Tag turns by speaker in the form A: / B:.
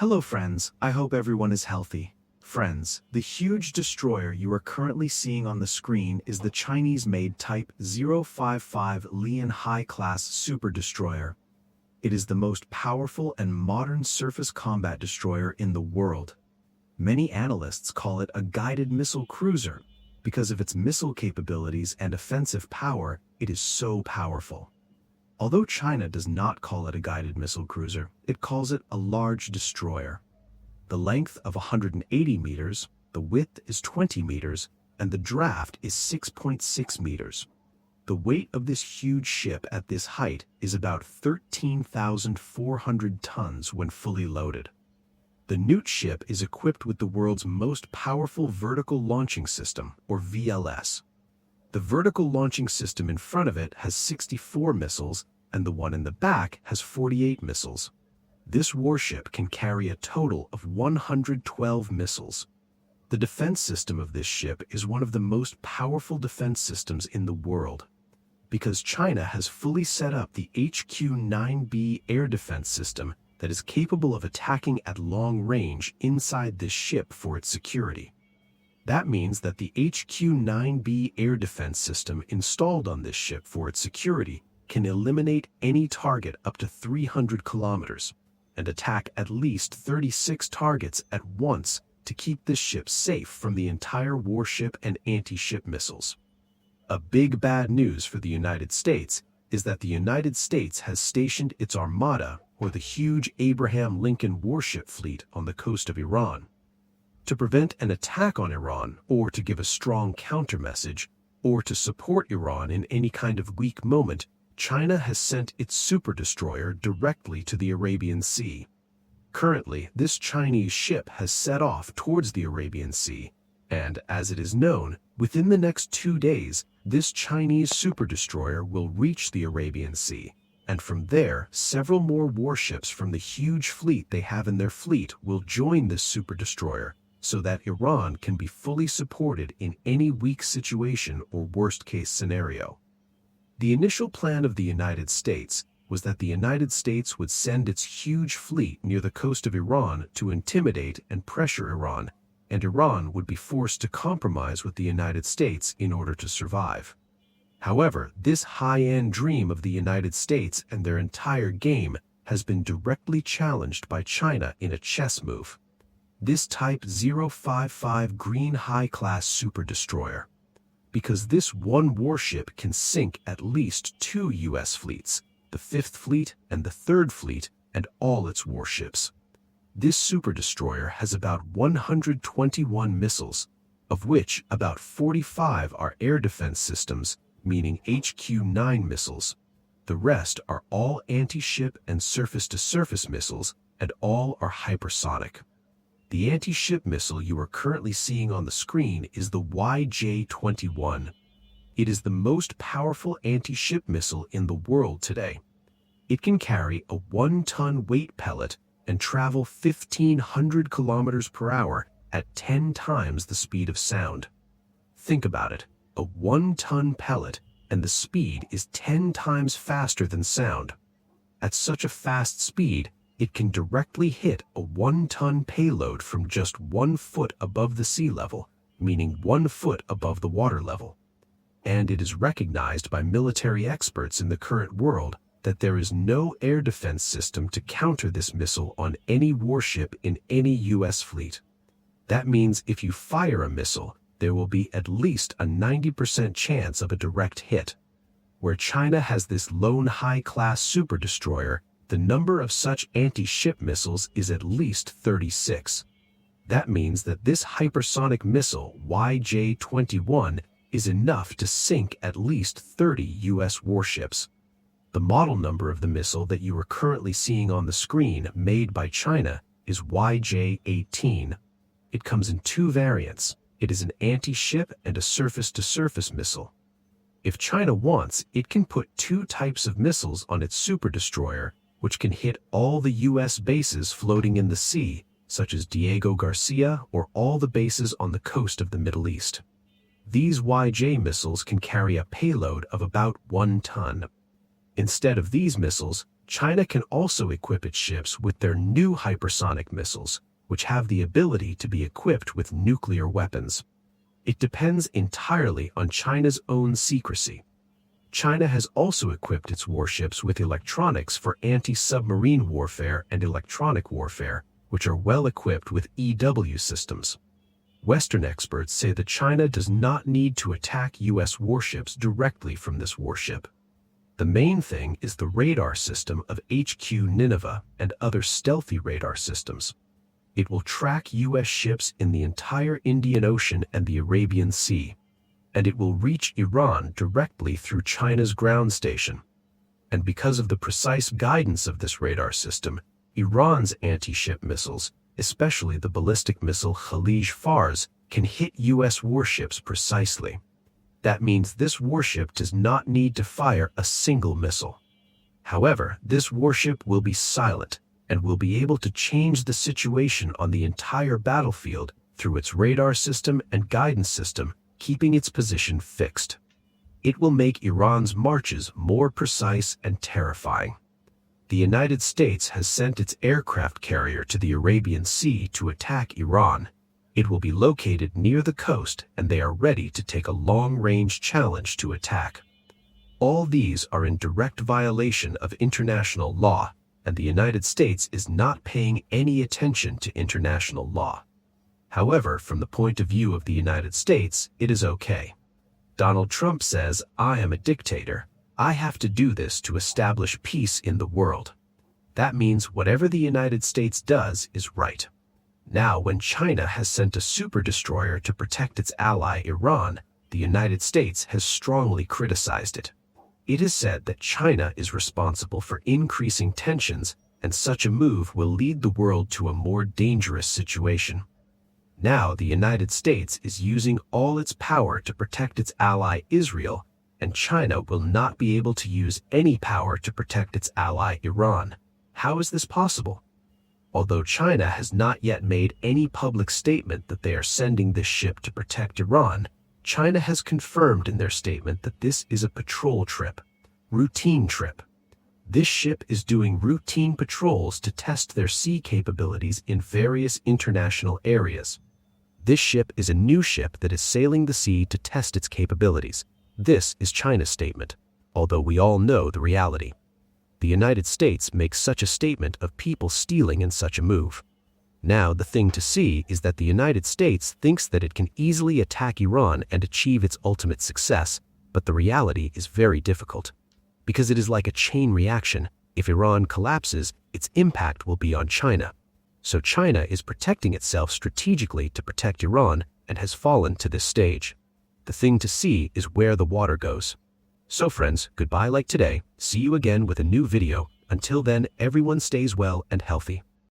A: Hello friends, I hope everyone is healthy. Friends, the huge destroyer you are currently seeing on the screen is the Chinese-made Type 055 Lian high-class super destroyer. It is the most powerful and modern surface combat destroyer in the world. Many analysts call it a guided missile cruiser. Because of its missile capabilities and offensive power, it is so powerful. Although China does not call it a guided missile cruiser, it calls it a large destroyer. The length of 180 meters, the width is 20 meters, and the draft is 6.6 meters. The weight of this huge ship at this height is about 13,400 tons when fully loaded. The Newt ship is equipped with the world's most powerful vertical launching system, or VLS. The vertical launching system in front of it has 64 missiles, and the one in the back has 48 missiles. This warship can carry a total of 112 missiles. The defense system of this ship is one of the most powerful defense systems in the world. Because China has fully set up the HQ-9B air defense system that is capable of attacking at long range inside this ship for its security. That means that the HQ-9B air defense system installed on this ship for its security can eliminate any target up to 300 kilometers and attack at least 36 targets at once to keep this ship safe from the entire warship and anti-ship missiles. A big bad news for the United States is that the United States has stationed its Armada, or the huge Abraham Lincoln warship fleet, on the coast of Iran. To prevent an attack on Iran, or to give a strong countermessage, or to support Iran in any kind of weak moment, China has sent its super destroyer directly to the Arabian Sea. Currently, this Chinese ship has set off towards the Arabian Sea, and, as it is known, within the next 2 days, this Chinese super destroyer will reach the Arabian Sea, and from there, several more warships from the huge fleet they have in their fleet will join this super destroyer, so that Iran can be fully supported in any weak situation or worst-case scenario. The initial plan of the United States was that the United States would send its huge fleet near the coast of Iran to intimidate and pressure Iran, and Iran would be forced to compromise with the United States in order to survive. However, this high-end dream of the United States and their entire game has been directly challenged by China in a chess move. This Type 055 Green high-class super destroyer. Because this one warship can sink at least 2 U.S. fleets, the 5th Fleet and the 3rd Fleet, and all its warships. This super destroyer has about 121 missiles, of which about 45 are air defense systems, meaning HQ-9 missiles. The rest are all anti-ship and surface-to-surface missiles, and all are hypersonic. The anti-ship missile you are currently seeing on the screen is the YJ-21. It is the most powerful anti-ship missile in the world today. It can carry a 1-ton weight pellet and travel 1,500 kilometers per hour at 10 times the speed of sound. Think about it, a 1-ton pellet, and the speed is 10 times faster than sound. At such a fast speed, it can directly hit a 1-ton payload from just 1 foot above the sea level, meaning 1 foot above the water level. And it is recognized by military experts in the current world that there is no air defense system to counter this missile on any warship in any U.S. fleet. That means if you fire a missile, there will be at least a 90% chance of a direct hit. Where China has this lone high-class super destroyer, the number of such anti-ship missiles is at least 36. That means that this hypersonic missile, YJ-21, is enough to sink at least 30 U.S. warships. The model number of the missile that you are currently seeing on the screen, made by China, is YJ-18. It comes in 2 variants. It is an anti-ship and a surface-to-surface missile. If China wants, it can put 2 types of missiles on its super destroyer, which can hit all the U.S. bases floating in the sea, such as Diego Garcia or all the bases on the coast of the Middle East. These YJ missiles can carry a payload of about 1 ton. Instead of these missiles, China can also equip its ships with their new hypersonic missiles, which have the ability to be equipped with nuclear weapons. It depends entirely on China's own secrecy. China has also equipped its warships with electronics for anti-submarine warfare and electronic warfare, which are well equipped with EW systems. Western experts say that China does not need to attack U.S. warships directly from this warship. The main thing is the radar system of HQ Nineveh and other stealthy radar systems. It will track U.S. ships in the entire Indian Ocean and the Arabian Sea, and it will reach Iran directly through China's ground station. And because of the precise guidance of this radar system, Iran's anti-ship missiles, especially the ballistic missile Khalij Fars, can hit U.S. warships precisely. That means this warship does not need to fire a single missile. However, this warship will be silent and will be able to change the situation on the entire battlefield through its radar system and guidance system, keeping its position fixed. It will make Iran's marches more precise and terrifying. The United States has sent its aircraft carrier to the Arabian Sea to attack Iran. It will be located near the coast, and they are ready to take a long-range challenge to attack. All these are in direct violation of international law, and the United States is not paying any attention to international law. However, from the point of view of the United States, it is okay. Donald Trump says, "I am a dictator. I have to do this to establish peace in the world." That means whatever the United States does is right. Now, when China has sent a super destroyer to protect its ally Iran, the United States has strongly criticized it. It is said that China is responsible for increasing tensions, and such a move will lead the world to a more dangerous situation. Now, the United States is using all its power to protect its ally Israel, and China will not be able to use any power to protect its ally Iran. How is this possible? Although China has not yet made any public statement that they are sending this ship to protect Iran, China has confirmed in their statement that this is a patrol trip, routine trip. This ship is doing routine patrols to test their sea capabilities in various international areas. This ship is a new ship that is sailing the sea to test its capabilities. This is China's statement, although we all know the reality. The United States makes such a statement of people stealing in such a move. Now, the thing to see is that the United States thinks that it can easily attack Iran and achieve its ultimate success, but the reality is very difficult. Because it is like a chain reaction. If Iran collapses, its impact will be on China. So China is protecting itself strategically to protect Iran and has fallen to this stage. The thing to see is where the water goes. So friends, goodbye like today. See you again with a new video. Until then, everyone stays well and healthy.